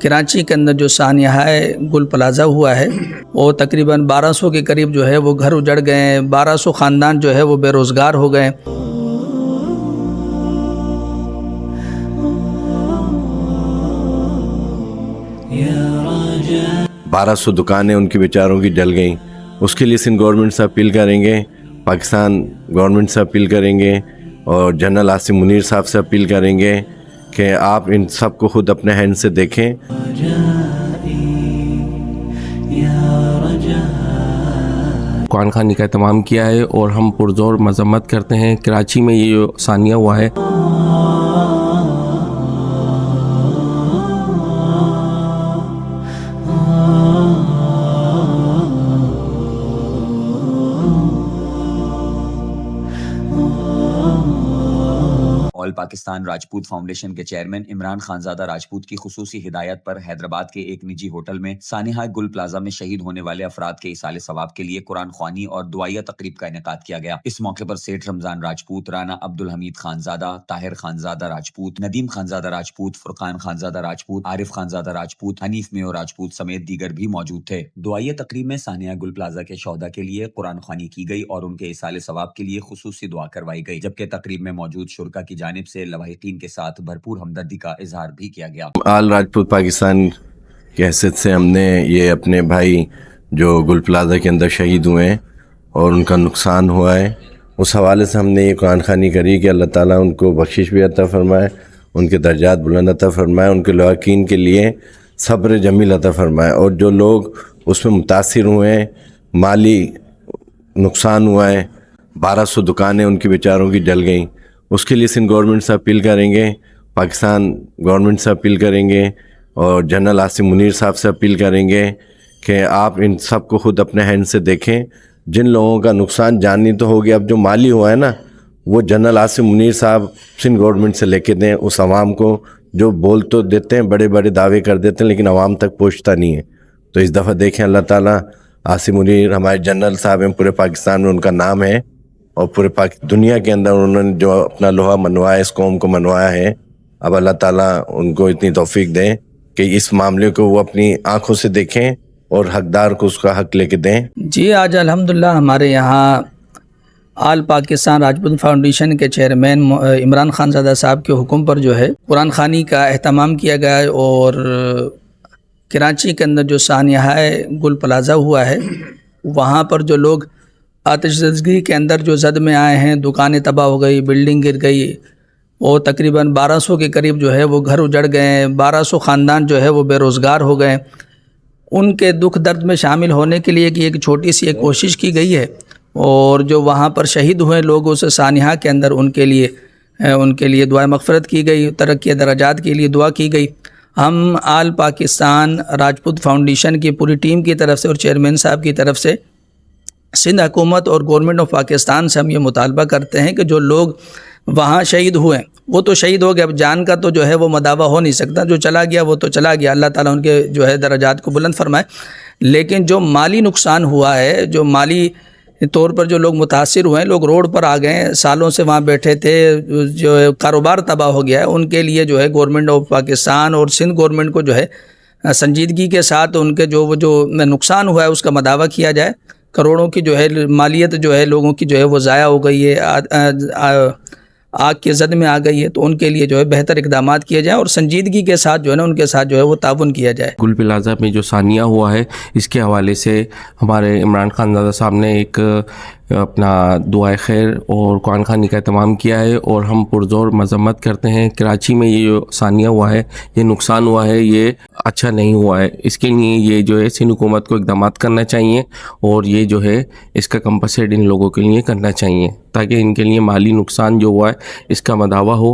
کراچی کے اندر جو سانحہ گل پلازا ہوا ہے وہ تقریباً 1200 کے قریب جو ہے وہ گھر اجڑ گئے ہیں، 1200 خاندان جو ہے وہ بے روزگار ہو گئے۔ 1200 دکانیں ان کی بیچاروں کی جل گئیں۔ اس کے لیے سندھ گورنمنٹ سے اپیل کریں گے، پاکستان گورنمنٹ سے اپیل کریں گے اور جنرل عاصم منیر صاحب سے اپیل کریں گے کہ آپ ان سب کو خود اپنے ہینڈ سے دیکھیں۔ قرآن خوانی کا اہتمام کیا ہے اور ہم پرزور مذمت کرتے ہیں۔ کراچی میں یہ جو سانحہ ہوا ہے آل پاکستان راجپوت فاؤنڈیشن کے چیئرمین عمران خانزادہ راجپوت کی خصوصی ہدایت پر حیدرآباد کے ایک نجی ہوٹل میں سانحہ گل پلازا میں شہید ہونے والے افراد کے ایصال ثواب کے لیے قرآن خوانی اور دعائیہ تقریب کا انعقاد کیا گیا۔ اس موقع پر سیٹھ رمضان راجپوت، رانا عبدالحمید خانزادہ، طاہر خانزادہ راجپوت، ندیم خانزادہ راجپوت، فرقان خانزادہ راجپوت، عارف خانزادہ راجپوت، حنیف میو راجپوت سمیت دیگر بھی موجود تھے۔ دعائیہ تقریب میں سانحہ گل پلازا کے شہداء کے لیے قرآن خوانی کی گئی اور ان کے ایصال ثواب کے لیے خصوصی دعا کروائی گئی، جبکہ تقریب میں موجود شرکاء کی جانب سے لواحقین کے ساتھ بھرپور ہمدردی کا اظہار بھی کیا گیا۔ آل راجپوت پاکستان کی حیثیت سے ہم نے یہ اپنے بھائی جو گل پلازا کے اندر شہید ہوئے ہیں اور ان کا نقصان ہوا ہے، اس حوالے سے ہم نے یہ قرآن خوانی کری کہ اللہ تعالیٰ ان کو بخشش بھی عطا فرمائے، ان کے درجات بلند عطا فرمائے، ان کے لواحقین کے لیے صبر جمیل عطا فرمائے، اور جو لوگ اس میں متاثر ہوئے ہیں، مالی نقصان ہوا ہے، 1200 دکانیں ان کی بیچاروں کی جل گئیں، اس کے لیے سندھ گورنمنٹ سے اپیل کریں گے، پاکستان گورنمنٹ سے اپیل کریں گے اور جنرل عاصم منیر صاحب سے اپیل کریں گے کہ آپ ان سب کو خود اپنے ہینڈ سے دیکھیں۔ جن لوگوں کا نقصان جانی تو ہو گیا، اب جو مالی ہوا ہے نا، وہ جنرل عاصم منیر صاحب سندھ گورنمنٹ سے لے کے دیں اس عوام کو، جو بول تو دیتے ہیں، بڑے بڑے دعوے کر دیتے ہیں لیکن عوام تک پہنچتا نہیں ہے۔ تو اس دفعہ دیکھیں اللہ تعالیٰ عاصم منیر ہمارے جنرل صاحب ہیں، پورے پاکستان میں ان کا نام ہے اور پورے دنیا کے اندر انہوں نے جو اپنا لوہا منوایا، اس قوم کو منوایا ہے، اب اللہ تعالیٰ ان کو اتنی توفیق دیں کہ اس معاملے کو وہ اپنی آنکھوں سے دیکھیں اور حقدار کو اس کا حق لے کے دیں۔ جی آج الحمدللہ ہمارے یہاں آل پاکستان راجپوت فاؤنڈیشن کے چیئرمین عمران خانزادہ صاحب کے حکم پر جو ہے قرآن خوانی کا اہتمام کیا گیا ہے، اور کراچی کے اندر جو سانحہ گل پلازا ہوا ہے وہاں پر جو لوگ آتش زدگی کے اندر جو زد میں آئے ہیں، دکانیں تباہ ہو گئی، بلڈنگ گر گئی، اور تقریباً 1200 کے قریب جو ہے وہ گھر اجڑ گئے ہیں، 1200 خاندان جو ہے وہ بے روزگار ہو گئے۔ ان کے دکھ درد میں شامل ہونے کے لیے کہ ایک چھوٹی سی ایک کوشش کی گئی ہے، اور جو وہاں پر شہید ہوئے لوگوں سے سانحہ کے اندر ان کے لیے دعائے مغفرت کی گئی، ترقی درجات کے لیے دعا کی گئی۔ ہم آل پاکستان راجپوت فاؤنڈیشن کی پوری ٹیم کی طرف سے اور چیئرمین صاحب کی طرف سے سندھ حکومت اور گورنمنٹ آف پاکستان سے ہم یہ مطالبہ کرتے ہیں کہ جو لوگ وہاں شہید ہوئے وہ تو شہید ہو گئے، اب جان کا تو جو ہے وہ مداوع ہو نہیں سکتا، جو چلا گیا وہ تو چلا گیا، اللہ تعالیٰ ان کے جو ہے درجات کو بلند فرمائے۔ لیکن جو مالی نقصان ہوا ہے، جو مالی طور پر جو لوگ متاثر ہوئے ہیں، لوگ روڈ پر آ گئے ہیں، سالوں سے وہاں بیٹھے تھے، جو کاروبار تباہ ہو گیا ہے، ان کے لیے جو ہے گورنمنٹ آف پاکستان اور سندھ گورنمنٹ کو جو ہے سنجیدگی کے ساتھ ان کے جو نقصان ہوا ہے اس کا مداوع کیا جائے۔ کروڑوں کی جو ہے مالیت جو ہے لوگوں کی جو ہے وہ ضائع ہو گئی ہے، آگ کے زد میں آ گئی ہے، تو ان کے لیے جو ہے بہتر اقدامات کیے جائیں اور سنجیدگی کے ساتھ جو ہے نا ان کے ساتھ جو ہے وہ تعاون کیا جائے۔ گل پلازا میں جو سانحہ ہوا ہے اس کے حوالے سے ہمارے عمران خانزادہ صاحب نے ایک اپنا دعائے خیر اور قرآن خوانی کا اہتمام کیا ہے، اور ہم پرزور مذمت کرتے ہیں۔ کراچی میں یہ جو سانحہ ہوا ہے، یہ نقصان ہوا ہے، یہ اچھا نہیں ہوا ہے۔ اس کے لیے یہ جو ہے سندھ حکومت کو اقدامات کرنا چاہیے، اور یہ جو ہے اس کا کمپنسیٹ ان لوگوں کے لیے کرنا چاہیے تاکہ ان کے لیے مالی نقصان جو ہوا ہے اس کا مداوع ہو۔